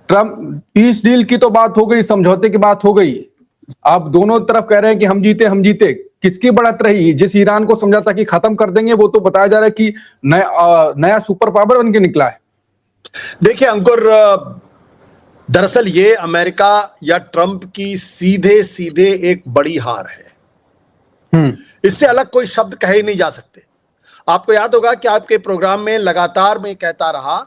Trump peace deal की तो बात हो गई, समझौते की बात हो गई। अब दोनों तरफ कह रहे हैं कि हम जीते हम जीते। किसकी बढ़त रही? जिस ईरान को समझा था कि खत्म कर देंगे, वो तो बताया जा रहा है कि नया सुपर पावर बन के निकला है। देखिए अंकुर, दरअसल ये अमेरिका या ट्रंप की सीधे सीधे एक बड़ी हार है। इससे अलग कोई शब्द कहे नहीं जा सकते। आपको याद होगा कि आपके प्रोग्राम में लगातार मैं कहता रहा,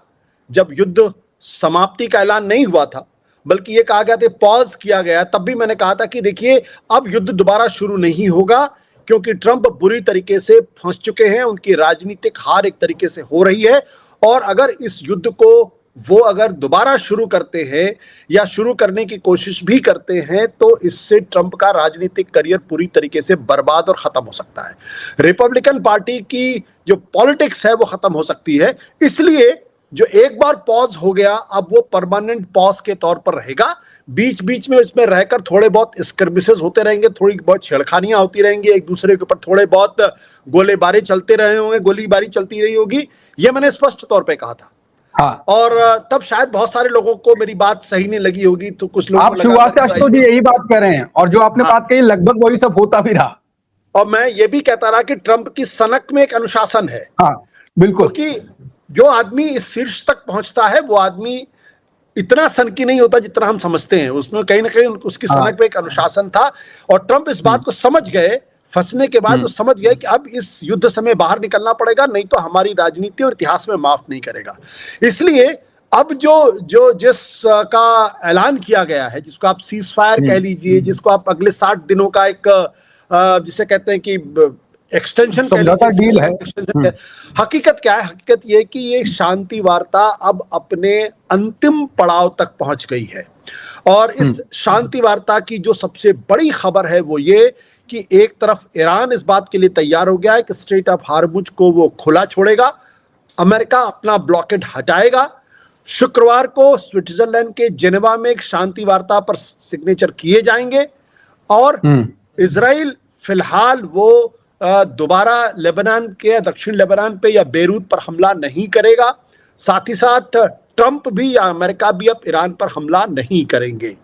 जब युद्ध समाप्ति का ऐलान नहीं हुआ था बल्कि यह कहा गया था पॉज किया गया, तब भी मैंने कहा था कि देखिए अब युद्ध दोबारा शुरू नहीं होगा, क्योंकि ट्रंप बुरी तरीके से फंस चुके हैं, उनकी राजनीतिक हार एक तरीके से हो रही है। और अगर इस युद्ध को वो अगर दोबारा शुरू करते हैं या शुरू करने की कोशिश भी करते हैं तो इससे ट्रंप का राजनीतिक करियर पूरी तरीके से बर्बाद और खत्म हो सकता है। रिपब्लिकन पार्टी की जो पॉलिटिक्स है वो खत्म हो सकती है। इसलिए जो एक बार पॉज हो गया, अब वो परमानेंट पॉज के तौर पर रहेगा। बीच बीच में उसमें रहकर थोड़े बहुत स्क्रमिसेस होते रहेंगे, थोड़ी बहुत छेड़खानियां होती रहेंगी, एक दूसरे के ऊपर थोड़े बहुत गोलेबारी चलते रहे होंगे, गोलीबारी चलती रही होगी। ये मैंने स्पष्ट तौर पे कहा था। हाँ। और तब शायद बहुत सारे लोगों को मेरी बात सही नहीं लगी होगी, तो कुछ लोग आप शुरुआत से आशुतोष जी यही बात कह रहे हैं, और जो आपने बात कही लगभग वही सब होता भी रहा। और मैं ये भी कहता रहा कि ट्रंप की सनक में एक अनुशासन है। हाँ बिल्कुल, क्योंकि जो आदमी इस शीर्ष तक पहुंचता है वो आदमी इतना सनकी नहीं होता जितना हम समझते हैं। उसमें कहीं ना कहीं उसकी सनक में एक अनुशासन था, और ट्रंप इस बात को समझ गए। फंसने के बाद वो समझ गए कि अब इस युद्ध से हमें बाहर निकलना पड़ेगा, नहीं तो हमारी राजनीति और इतिहास में माफ नहीं करेगा। इसलिए अब जिस का ऐलान किया गया है, जिसको आप सीज फायर कह लीजिए, जिसको आप अगले 60 दिनों का एक जिसे कहते हैं कि एक्सटेंशन डील है। हकीकत क्या है? हकीकत यह कि ये शांति वार्ता अब अपने अंतिम पड़ाव तक पहुंच गई है। और इस शांति वार्ता की जो सबसे बड़ी खबर है वो ये कि एक तरफ ईरान इस बात के लिए तैयार हो गया है कि स्ट्रेट ऑफ हार्मुज को वो खुला छोड़ेगा, अमेरिका अपना ब्लॉकेड हटाएगा। शुक्रवार को स्विट्जरलैंड के जेनेवा में एक शांति वार्ता पर सिग्नेचर किए जाएंगे, और इजराइल फिलहाल वो दोबारा लेबनान के दक्षिण लेबनान पे या बेरूत पर हमला नहीं करेगा। साथ ही साथ ट्रंप भी या अमेरिका भी अब ईरान पर हमला नहीं करेंगे।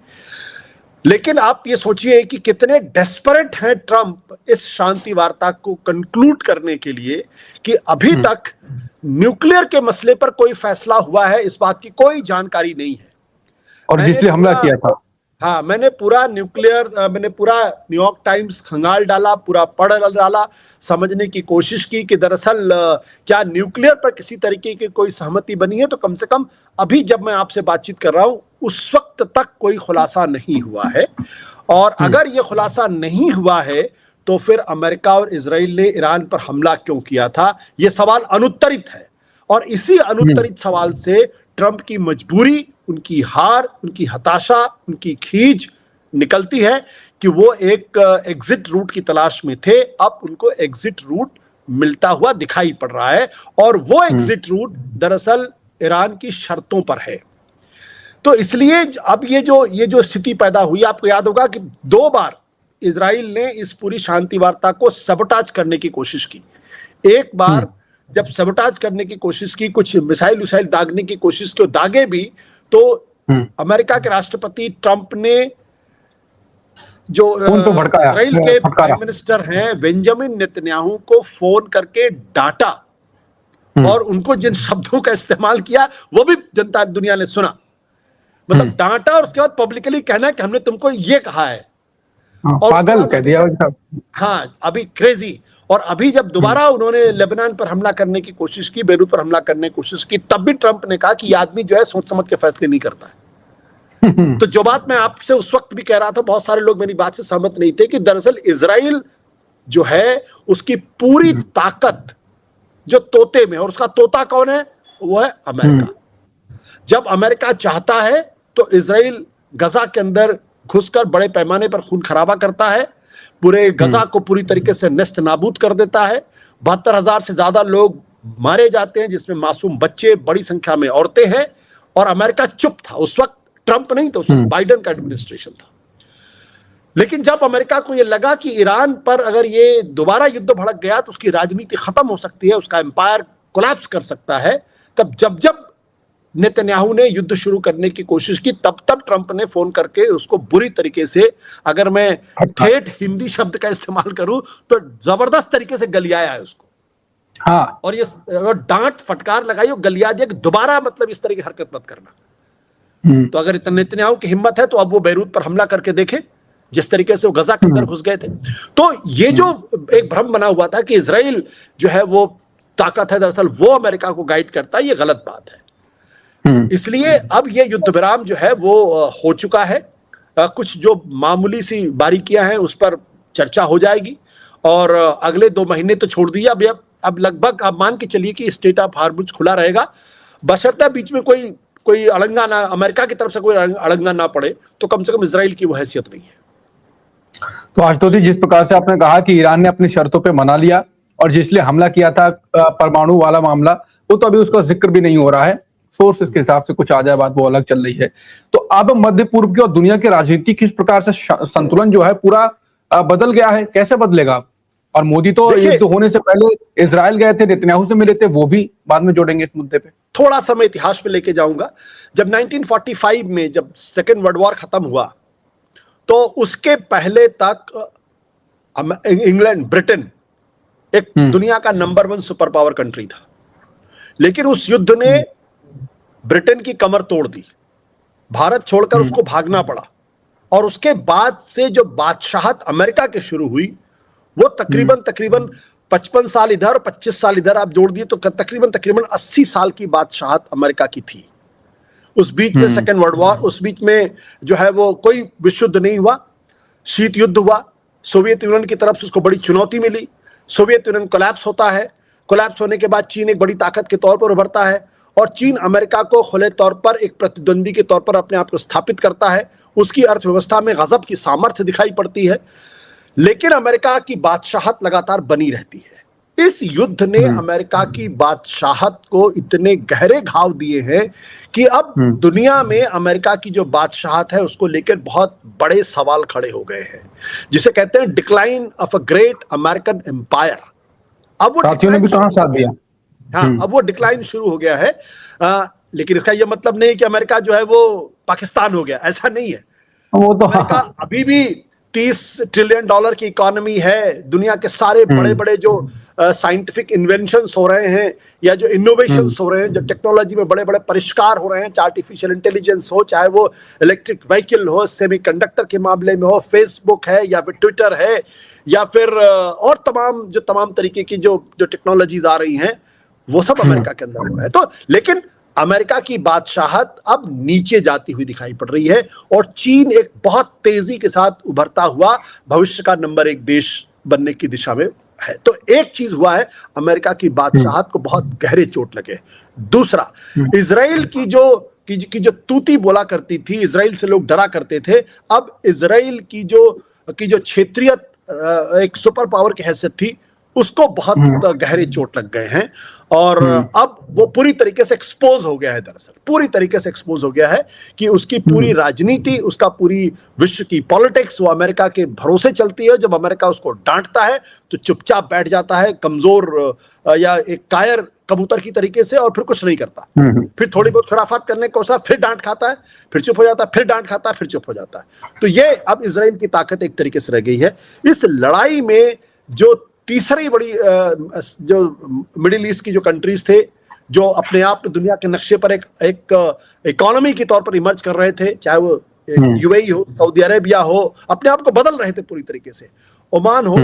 लेकिन आप ये सोचिए कि कितने डेस्परेट हैं ट्रंप इस शांति वार्ता को कंक्लूड करने के लिए, कि अभी तक न्यूक्लियर के मसले पर कोई फैसला हुआ है इस बात की कोई जानकारी नहीं है। और जिसलिए हमला किया था, हाँ, मैंने पूरा न्यूयॉर्क टाइम्स खंगाल डाला, पूरा पढ़ डाला, समझने की कोशिश की कि दरअसल क्या न्यूक्लियर पर किसी तरीके की कोई सहमति बनी है। तो कम से कम अभी जब मैं आपसे बातचीत कर रहा हूं उस वक्त तक कोई खुलासा नहीं हुआ है। और अगर ये खुलासा नहीं हुआ है तो फिर अमेरिका और इजराइल ने ईरान पर हमला क्यों किया था, यह सवाल अनुत्तरित है। और इसी अनुत्तरित सवाल से ट्रंप की मजबूरी, उनकी हार, उनकी हताशा, उनकी खींच निकलती है कि वो एक एग्जिट रूट की तलाश में थे। अब उनको एग्जिट रूट मिलता हुआ दिखाई पड़ रहा है, और वो एग्जिट रूट दरअसल ईरान की शर्तों पर है। तो इसलिए अब ये जो स्थिति पैदा हुई, आपको याद होगा कि 2 बार इजराइल ने इस पूरी शांति वार्ता को सबोटाज करने की कोशिश की। एक बार जब सबोटाज करने की कोशिश की, कुछ मिसाइल दागने की कोशिश की, दागे भी, तो अमेरिका के राष्ट्रपति ट्रंप ने जो इजराइल के प्राइम मिनिस्टर हैं बेंजामिन नेतन्याहू को फोन करके डांटा, और उनको जिन शब्दों का इस्तेमाल किया वो भी जनता दुनिया ने सुना। मतलब डांटा, और उसके बाद पब्लिकली कहना कि हमने तुमको ये कहा है, और पागल कह दिया। हाँ, अभी क्रेजी। और अभी जब दोबारा उन्होंने लेबनान पर हमला करने की कोशिश की, बेरूत पर हमला करने की कोशिश की, तब भी ट्रंप ने कहा कि ये आदमी जो है सोच समझ के फैसले नहीं करता है। तो जो बात मैं आपसे उस वक्त भी कह रहा था, बहुत सारे लोग मेरी बात से सहमत नहीं थे कि दरअसल इजराइल जो है उसकी पूरी ताकत जो तोते में, और उसका तोता कौन है? वो है अमेरिका। जब अमेरिका चाहता है तो इजराइल गजा के अंदर घुसकर बड़े पैमाने पर खून खराबा करता है, पूरे गजा को पूरी तरीके से नेस्त नाबूद कर देता है। 72,000 से ज्यादा लोग मारे जाते हैं, जिसमें मासूम बच्चे, बड़ी संख्या में औरतें हैं। और अमेरिका चुप था उस वक्त, ट्रंप नहीं था, उस वक्त बाइडेन का एडमिनिस्ट्रेशन था। लेकिन जब अमेरिका को यह लगा कि ईरान पर अगर ये दोबारा युद्ध भड़क गया तो उसकी राजनीति खत्म हो सकती है, उसका एम्पायर कोलैप्स कर सकता है, तब जब नेतन्याहू ने युद्ध शुरू करने की कोशिश की, तब ट्रंप ने फोन करके उसको बुरी तरीके से, अगर मैं ठेठ हिंदी शब्द का इस्तेमाल करूं तो जबरदस्त तरीके से गलियाया है उसको। हाँ, और ये डांट फटकार लगाई और गलिया दिया कि दोबारा मतलब इस तरह की हरकत मत करना। तो अगर नेतन्याहू की हिम्मत है तो अब वो बैरूत पर हमला करके देखे, जिस तरीके से वो गजा के अंदर घुस गए थे। तो ये जो एक भ्रम बना हुआ था कि इजराइल जो है वो ताकत है, दरअसल वो अमेरिका को गाइड करता है, ये गलत बात है। इसलिए अब ये युद्ध विराम जो है वो हो चुका है। कुछ जो मामूली सी बारीकियां हैं उस पर चर्चा हो जाएगी, और अगले 2 महीने तो छोड़ दिए, अब लगभग आप मान के चलिए कि स्टेट ऑफ हार्मुज खुला रहेगा, बशर्ते बीच में कोई अड़ंगा ना, अमेरिका की तरफ से कोई अड़ंगा ना पड़े, तो कम से कम इजराइल की वो हैसियत नहीं है। तो आशुतोष जी, जिस प्रकार से आपने कहा कि ईरान ने अपनी शर्तों पे मना लिया और जिसलिए हमला किया था परमाणु वाला मामला, वो तो अभी उसका जिक्र भी नहीं हो रहा है। सोर्सेस के हिसाब से कुछ आ जाए बात, वो अलग चल रही है। तो अब मध्य पूर्व की और दुनिया की राजनीति किस प्रकार से संतुलन जो है पूरा बदल गया है, कैसे बदलेगा? और मोदी तो युद्ध होने से पहले इजराइल गए थे, नेतन्याहू से मिले थे, वो भी बाद में जोड़ेंगे इस मुद्दे पे। थोड़ा सा मैं इतिहास में लेके जाऊंगा। जब 1945 में जब सेकेंड वर्ल्ड वॉर खत्म हुआ, तो उसके पहले तक इंग्लैंड, ब्रिटेन एक दुनिया का नंबर 1 सुपर पावर कंट्री था। लेकिन उस युद्ध ने ब्रिटेन की कमर तोड़ दी, भारत छोड़कर उसको भागना पड़ा। और उसके बाद से जो बादशाहत अमेरिका के शुरू हुई, वो तकरीबन 55 साल इधर, 25 साल इधर आप जोड़ दिए तो तकरीबन 80 साल की बादशाहत अमेरिका की थी। उस बीच में सेकेंड वर्ल्ड वॉर, उस बीच में जो है वो कोई विश्व युद्ध नहीं हुआ, शीत युद्ध हुआ। सोवियत यूनियन की तरफ से उसको बड़ी चुनौती मिली। सोवियत यूनियन कोलैप्स होता है, कोलैप्स होने के बाद चीन एक बड़ी ताकत के तौर पर उभरता है, और चीन अमेरिका को खुले तौर पर एक प्रतिद्वंदी के तौर पर अपने आप को स्थापित करता है। उसकी अर्थव्यवस्था में गजब की सामर्थ्य दिखाई पड़ती है, लेकिन अमेरिका की बादशाहत लगातार बनी रहती है। इस युद्ध ने अमेरिका की बादशाहत को इतने गहरे घाव दिए हैं कि अब दुनिया में अमेरिका की जो बादशाहत है उसको लेकर बहुत बड़े सवाल खड़े हो गए हैं, जिसे कहते हैं decline of a great American empire. अब वो साथियों ने भी तो साथ दिया। हाँ, अब वो डिक्लाइन शुरू हो गया है। लेकिन इसका यह मतलब नहीं कि अमेरिका जो है वो पाकिस्तान हो गया, ऐसा नहीं है। वो तो अमेरिका अभी भी $30 ट्रिलियन की इकोनॉमी है। दुनिया के सारे बड़े बड़े जो साइंटिफिक इन्वेंशंस हो रहे हैं, या जो इनोवेशंस हो रहे हैं, जो टेक्नोलॉजी में बड़े बड़े परिष्कार हो रहे हैं, चाहे आर्टिफिशियल इंटेलिजेंस हो, चाहे वो इलेक्ट्रिक व्हीकल हो, सेमीकंडक्टर के मामले में हो, फेसबुक है या फिर ट्विटर है, या फिर और तमाम तरीके की जो टेक्नोलॉजीज आ रही हैं, वो सब अमेरिका के अंदर हो रहा है। तो लेकिन अमेरिका की बादशाहत अब नीचे जाती हुई दिखाई पड़ रही है, और चीन एक बहुत तेजी के साथ उभरता हुआ भविष्य का नंबर 1 देश बनने की दिशा में है। तो एक चीज हुआ है, अमेरिका की बादशाहत को बहुत गहरे चोट लगे। दूसरा, इजराइल की जो तूती बोला करती थी, इजराइल से लोग डरा करते थे, अब इजराइल की जो क्षेत्रीय एक सुपर पावर की हैसियत थी, उसको बहुत गहरे चोट लग गए हैं। और अब वो पूरी तरीके से एक्सपोज हो गया है, दरअसल पूरी तरीके से एक्सपोज हो गया है कि उसकी पूरी राजनीति, उसका पूरी विश्व की पॉलिटिक्स वो अमेरिका के भरोसे चलती है। जब अमेरिका उसको डांटता है तो चुपचाप बैठ जाता है, कमजोर या एक कायर कबूतर की तरीके से, और फिर कुछ नहीं करता। फिर थोड़ी बहुत खुराफात करने को फिर डांट खाता है, फिर चुप हो जाता है, फिर डांट खाता है, फिर चुप हो जाता है। तो ये अब इजराइल की ताकत एक तरीके से रह गई है। इस लड़ाई में जो तीसरी बड़ी जो मिडिल ईस्ट की जो कंट्रीज थे, जो अपने आप दुनिया के नक्शे पर एक इकोनॉमी के तौर पर इमर्ज कर रहे थे, चाहे वो यूएई हो, सऊदी अरेबिया हो, अपने आप को बदल रहे थे पूरी तरीके से, ओमान हो,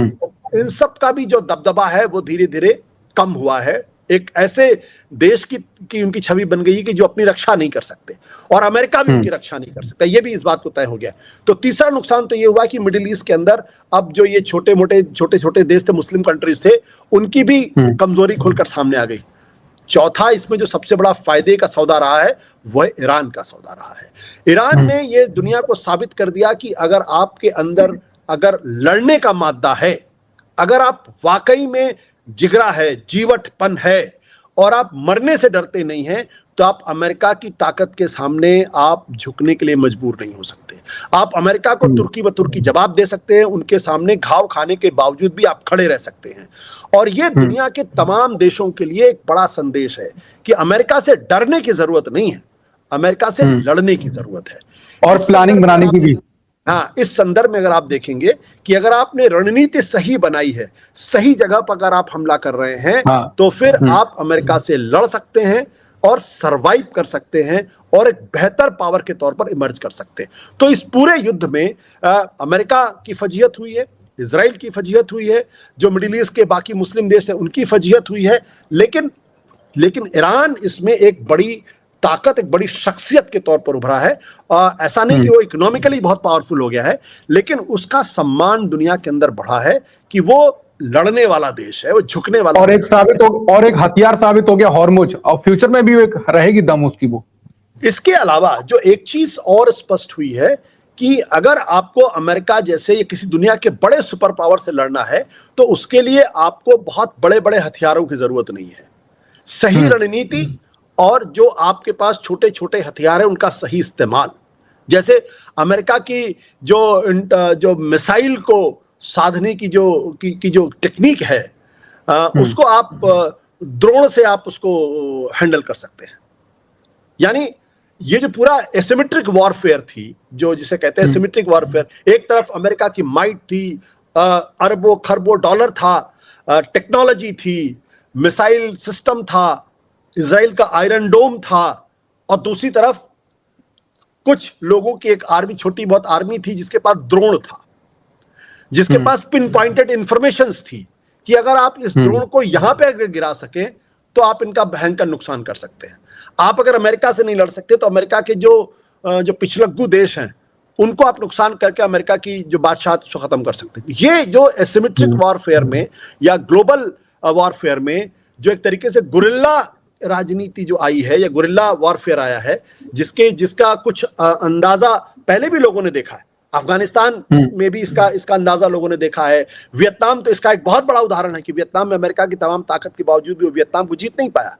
इन सब का भी जो दबदबा है वो धीरे धीरे कम हुआ है। एक ऐसे देश की उनकी छवि बन गई कि जो अपनी रक्षा नहीं कर सकते, और अमेरिका भी उनकी रक्षा नहीं कर सकता। ये भी इस बात को तय हो गया। तो तीसरा नुकसान तो ये हुआ कि मिडिल ईस्ट के अंदर अब जो ये छोटे देश थे, मुस्लिम कंट्रीज थे, उनकी भी कमजोरी खुलकर सामने आ गई। चौथा, इसमें जो सबसे बड़ा फायदे का सौदा रहा है वह ईरान का सौदा रहा है। ईरान ने ये दुनिया को साबित कर दिया कि अगर आपके अंदर अगर लड़ने का मादा है, अगर आप वाकई में जिगरा है, जीवटपन है, और आप मरने से डरते नहीं हैं, तो आप अमेरिका की ताकत के सामने आप झुकने के लिए मजबूर नहीं हो सकते। आप अमेरिका को तुर्की ब तुर्की जवाब दे सकते हैं, उनके सामने घाव खाने के बावजूद भी आप खड़े रह सकते हैं। और ये दुनिया के तमाम देशों के लिए एक बड़ा संदेश है कि अमेरिका से डरने की जरूरत नहीं है, अमेरिका से लड़ने की जरूरत है और प्लानिंग बनाने की भी। हाँ, इस संदर्भ में अगर आप देखेंगे कि अगर आपने रणनीति सही बनाई है, सही जगह पर अगर आप हमला कर रहे हैं, हाँ। तो फिर आप अमेरिका से लड़ सकते हैं और सरवाइव कर सकते हैं और एक बेहतर पावर के तौर पर इमर्ज कर सकते हैं। तो इस पूरे युद्ध में अमेरिका की फजीहत हुई है, इजराइल की फजीहत हुई है, जो मिडिल ईस्ट के बाकी मुस्लिम देश हैं उनकी फजीहत हुई है, लेकिन ईरान इसमें एक बड़ी ताकत, एक बड़ी शख्सियत के तौर पर उभरा है। ऐसा नहीं कि वो इकोनॉमिकली बहुत पावरफुल हो गया है, लेकिन उसका सम्मान दुनिया के अंदर बढ़ा है कि वो लड़ने वाला देश है, वो झुकने वाला और एक हथियार साबित हो गया हॉर्मुज, और फ्यूचर में भी एक रहेगी दम उसकी वो। इसके अलावा जो एक चीज और स्पष्ट हुई है कि अगर आपको अमेरिका जैसे या किसी दुनिया के बड़े सुपर पावर से लड़ना है, तो उसके लिए आपको बहुत बड़े बड़े हथियारों की जरूरत नहीं है। सही रणनीति और जो आपके पास छोटे छोटे हथियार है उनका सही इस्तेमाल। जैसे अमेरिका की जो मिसाइल को साधने की जो टेक्निक है, उसको आप ड्रोन से आप उसको हैंडल कर सकते हैं। यानी ये जो पूरा एसिमेट्रिक वॉरफेयर थी, जो जिसे कहते हैं एसिमेट्रिक वॉरफेयर, एक तरफ अमेरिका की माइट थी, अरबों खरबों डॉलर था, टेक्नोलॉजी थी, मिसाइल सिस्टम था, इजराइल का आयरन डोम था, और दूसरी तरफ कुछ लोगों की एक आर्मी, छोटी बहुत आर्मी थी जिसके पास ड्रोन था, जिसके पास पिन पॉइंटेड इंफॉर्मेशंस थी कि अगर आप इस ड्रोन को यहां पे अगर गिरा सके तो आप इनका भयंकर नुकसान कर सकते हैं। आप अगर अमेरिका से नहीं लड़ सकते तो अमेरिका के जो पिछलग्गू देश हैं उनको आप नुकसान करके अमेरिका की जो बादशाहत उसको खत्म कर सकते हैं। ये जो एसिमेट्रिक वॉरफेयर में या ग्लोबल वॉरफेयर में जो एक तरीके से गुरिल्ला राजनीति जो आई है या गुरिल्ला वॉरफेयर आया है, जिसका कुछ अंदाजा पहले भी लोगों ने देखा है। अफगानिस्तान में भी इसका अंदाजा लोगों ने देखा है। वियतनाम तो इसका एक बहुत बड़ा उदाहरण है कि वियतनाम में अमेरिका की तमाम ताकत के बावजूद भी वो वियतनाम को जीत नहीं पाया।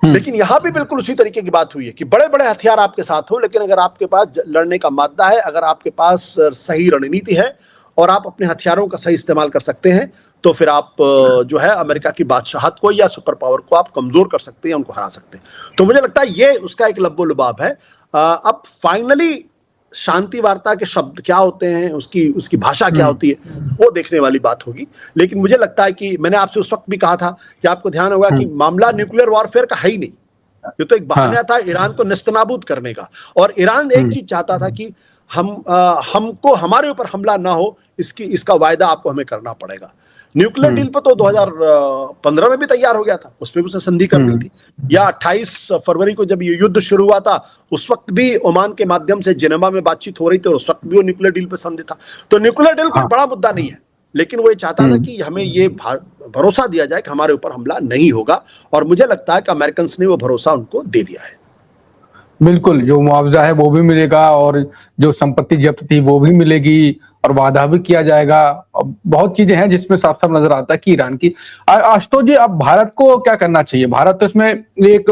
लेकिन यहां भी बिल्कुल उसी तरीके की बात हुई है कि बड़े बड़े हथियार आपके साथ हो, लेकिन अगर आपके पास लड़ने का मादा है, अगर आपके पास सही रणनीति है और आप अपने हथियारों का सही इस्तेमाल कर सकते हैं, तो फिर आप जो है अमेरिका की बादशाहत को या सुपर पावर को आप कमजोर कर सकते हैं, उनको हरा सकते हैं। तो मुझे लगता है ये उसका एक लब्बो लुबाब है। अब फाइनली शांति वार्ता के शब्द क्या होते हैं, उसकी भाषा क्या होती है, वो देखने वाली बात होगी। लेकिन मुझे लगता है कि मैंने आपसे उस वक्त भी कहा था कि आपको ध्यान होगा कि मामला न्यूक्लियर वॉरफेयर का है ही नहीं, ये तो एक बहाना था ईरान को नेस्तनाबूद करने का। और ईरान एक चीज चाहता था कि हमको हमारे ऊपर हमला ना हो, इसका वायदा आपको हमें करना पड़ेगा। न्यूक्लियर डील पर तो 2015 में भी तैयार हो गया था, उस पर भी उसने संधि कर दी थी। या 28 फरवरी को जब ये युद्ध शुरू हुआ था, उस वक्त भी ओमान के माध्यम से जिनेवा में बातचीत हो रही थी और उस वक्त भी वो न्यूक्लियर डील पर संधि था। तो न्यूक्लियर डील कोई बड़ा मुद्दा नहीं है, लेकिन वो ये चाहता था कि हमें ये भरोसा दिया जाए कि हमारे ऊपर हमला नहीं होगा, और मुझे लगता है कि अमेरिकन ने वो भरोसा उनको दे दिया है। बिल्कुल, जो मुआवजा है वो भी मिलेगा और जो संपत्ति जब्त थी वो भी मिलेगी और वादा भी किया जाएगा। बहुत चीजें हैं जिसमें साफ साफ नजर आता है कि ईरान की। आशुतोष जी, अब भारत को क्या करना चाहिए? भारत तो इसमें एक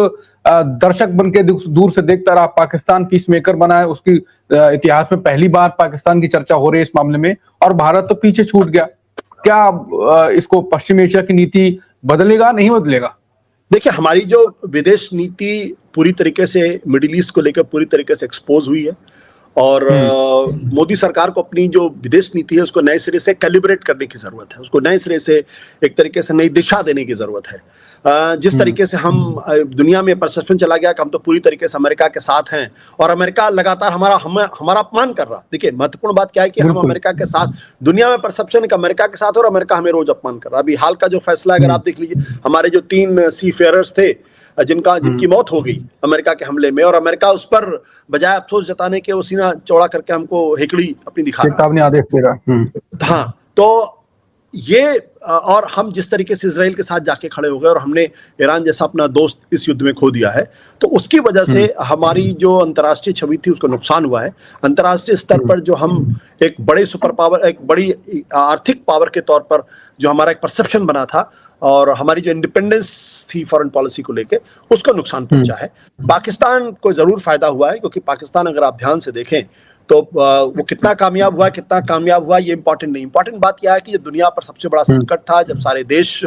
दर्शक बन के दूर से देखता रहा, पाकिस्तान पीस मेकर बना है, उसकी इतिहास में पहली बार पाकिस्तान की चर्चा हो रही है इस मामले में, और भारत तो पीछे छूट गया। क्या इसको पश्चिम एशिया की नीति बदलेगा, नहीं बदलेगा? देखिए, हमारी जो विदेश नीति पूरी तरीके से मिडिल ईस्ट को लेकर पूरी तरीके से एक्सपोज हुई है, और मोदी सरकार को अपनी जो विदेश नीति है उसको नए सिरे से कैलिब्रेट करने की जरूरत है, उसको नए सिरे से एक तरीके से नई दिशा देने की जरूरत है। जिस तरीके से हम दुनिया में परसेप्शन चला गया कि हम तो पूरी तरीके से अमेरिका के साथ हैं और अमेरिका लगातार हमारा अपमान कर रहा। देखिए, महत्वपूर्ण बात क्या है कि हम अमेरिका के साथ, दुनिया में परसेप्शन है कि अमेरिका के साथ, और अमेरिका हमें रोज अपमान कर रहा। अभी हाल का जो फैसला अगर आप देख लीजिए, हमारे जो 3 सी फेयरर्स थे जिनकी मौत हो गई अमेरिका के हमले में, और अमेरिका उस पर बजाय अफसोस जताने के वो सीना चौड़ा करके हमको हेकड़ी अपनी दिखा चेतावनी आदेश दे रहा। हाँ, तो ये, और हम जिस तरीके से इजराइल के साथ जाके खड़े हो गए और हमने ईरान जैसा अपना दोस्त इस युद्ध में खो दिया है, तो उसकी वजह से हमारी जो अंतर्राष्ट्रीय छवि थी उसको नुकसान हुआ है। अंतर्राष्ट्रीय स्तर पर जो हम एक बड़े सुपर पावर, एक बड़ी आर्थिक पावर के तौर पर जो हमारा एक परसेप्शन बना था, और हमारी जो इंडिपेंडेंस थी फॉरेन पॉलिसी को लेके उसको नुकसान पहुंचा है। पाकिस्तान को जरूर फायदा हुआ है, क्योंकि पाकिस्तान अगर आप ध्यान से देखें तो वो कितना कामयाब हुआ ये इंपॉर्टेंट नहीं, इंपॉर्टेंट बात यह है कि ये दुनिया पर सबसे बड़ा संकट था जब सारे देश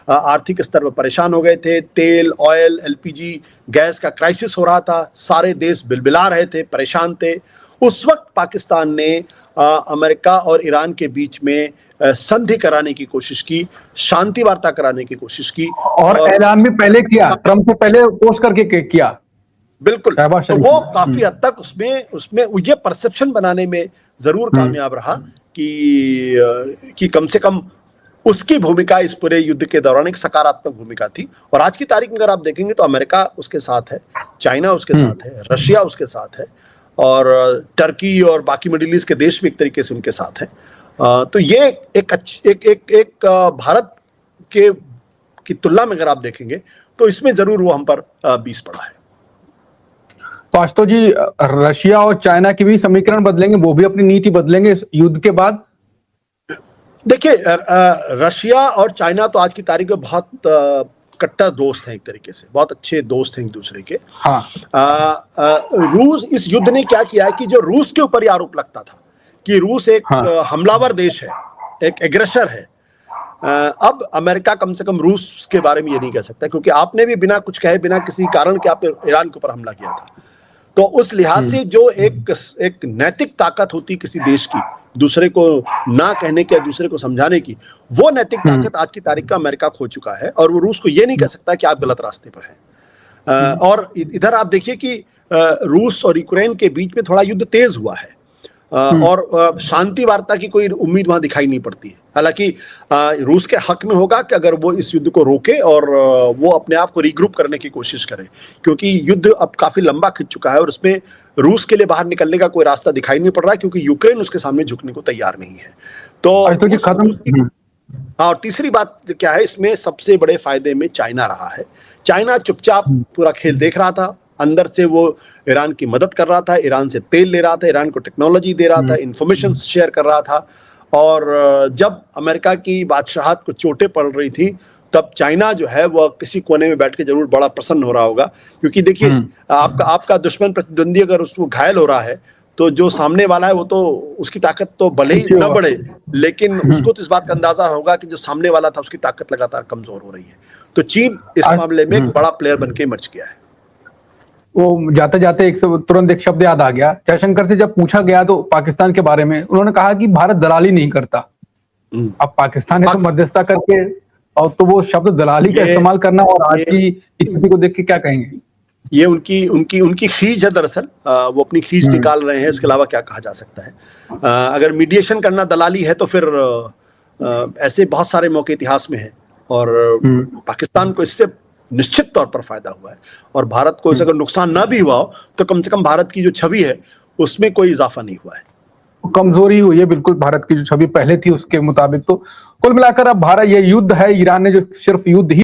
आर्थिक स्तर पर परेशान हो गए थे, तेल, ऑयल, एलपीजी गैस का क्राइसिस हो रहा था, सारे देश बिलबिला रहे थे, परेशान थे। उस वक्त पाकिस्तान ने अमेरिका और ईरान के बीच में संधि कराने की कोशिश की, शांति वार्ता कराने की कोशिश की, और ऐलान भी पहले किया, ट्रंप से पहले पोस्ट करके किया। बिल्कुल, तो वो काफी हद तक उसमें ये परसेप्शन बनाने में जरूर कामयाब रहा कि कम से कम उसकी भूमिका इस पूरे युद्ध के दौरान एक सकारात्मक भूमिका थी। और आज की तारीख में अगर आप देखेंगे तो अमेरिका उसके साथ है, चाइना उसके साथ है, रशिया उसके साथ है, और टर्की और बाकी मिडिल ईस्ट के देश भी एक तरीके से उनके साथ है। तो ये एक भारत की तुलना में अगर आप देखेंगे तो इसमें जरूर वो हम पर 20 पड़ा है। तो आशुतोष जी, रशिया और चाइना के भी समीकरण बदलेंगे, वो भी अपनी नीति बदलेंगे इस युद्ध के बाद? देखिए, रशिया और चाइना तो आज की तारीख में बहुत कट्टर दोस्त हैं, एक तरीके से बहुत अच्छे दोस्त हैं एक दूसरे के। हाँ। रूस, इस युद्ध ने क्या किया है कि जो रूस के ऊपर आरोप लगता था कि रूस एक हमलावर देश है, एक एग्रेसर है, अब अमेरिका कम से कम रूस के बारे में ये नहीं कह सकता, क्योंकि आपने भी बिना कुछ कहे, बिना किसी कारण के आप ईरान के ऊपर हमला किया था। तो उस लिहाज से जो एक नैतिक ताकत होती किसी देश की, दूसरे को ना कहने की या दूसरे को समझाने की, वो नैतिक ताकत आज की तारीख का अमेरिका खो चुका है, और वो रूस को ये नहीं कह सकता कि आप गलत रास्ते पर हैं। और इधर आप देखिए कि रूस और यूक्रेन के बीच में थोड़ा युद्ध तेज हुआ है, और शांति वार्ता की कोई उम्मीद वहां दिखाई नहीं पड़ती है। हालांकि रूस के हक में होगा कि अगर वो इस युद्ध को रोके और वो अपने आप को रीग्रुप करने की कोशिश करे, क्योंकि युद्ध अब काफी लंबा खिंच चुका है और उसमें रूस के लिए बाहर निकलने का कोई रास्ता दिखाई नहीं पड़ रहा है, क्योंकि यूक्रेन उसके सामने झुकने को तैयार नहीं है। तो खत्म। और तीसरी बात क्या है, इसमें सबसे बड़े फायदे में चाइना रहा है। चाइना चुपचाप पूरा खेल देख रहा था, अंदर से वो ईरान की मदद कर रहा था, ईरान से तेल ले रहा था, ईरान को टेक्नोलॉजी दे रहा था, इंफॉर्मेशन शेयर कर रहा था। और जब अमेरिका की बादशाहत को चोटें पड़ रही थी, तब चाइना जो है वो किसी कोने में बैठ के जरूर बड़ा प्रसन्न हो रहा होगा, क्योंकि देखिए आपका दुश्मन प्रतिद्वंदी अगर उसको घायल हो रहा है तो जो सामने वाला है वो तो उसकी ताकत तो भले ही न बढ़े, लेकिन उसको तो इस बात का अंदाजा होगा कि जो सामने वाला था उसकी ताकत लगातार कमजोर हो रही है। तो चीन इस मामले में एक बड़ा प्लेयर बनके इमर्ज किया है। वो जाते जाते तुरंत एक शब्द याद आ गया, जयशंकर से जब पूछा गया तो पाकिस्तान के बारे में उन्होंने कहा कि भारत दलाली नहीं करता। अब पाकिस्तान ने तो मध्यस्थता करके, और तो वो शब्द दलाली का इस्तेमाल करना, और आज की स्थिति को देख के क्या कहेंगे? ये उनकी खींच है दरअसल, वो अपनी खींच निकाल रहे हैं, इसके अलावा क्या कहा जा सकता है। अगर मीडिएशन करना दलाली है तो फिर ऐसे बहुत सारे मौके इतिहास में हैं, और पाकिस्तान को इससे निश्चित तौर पर फायदा हुआ है, और भारत को अगर नुकसान ना भी हुआ हो तो कम से कम भारत की जो छवि है उसमें कोई इजाफा नहीं हुआ है, कमजोरी हुई है बिल्कुल भारत की जो छवि पहले थी उसके मुताबिक। तो कुल मिलाकर अब भारत, ये युद्ध है, ईरान ने जो सिर्फ युद्ध ही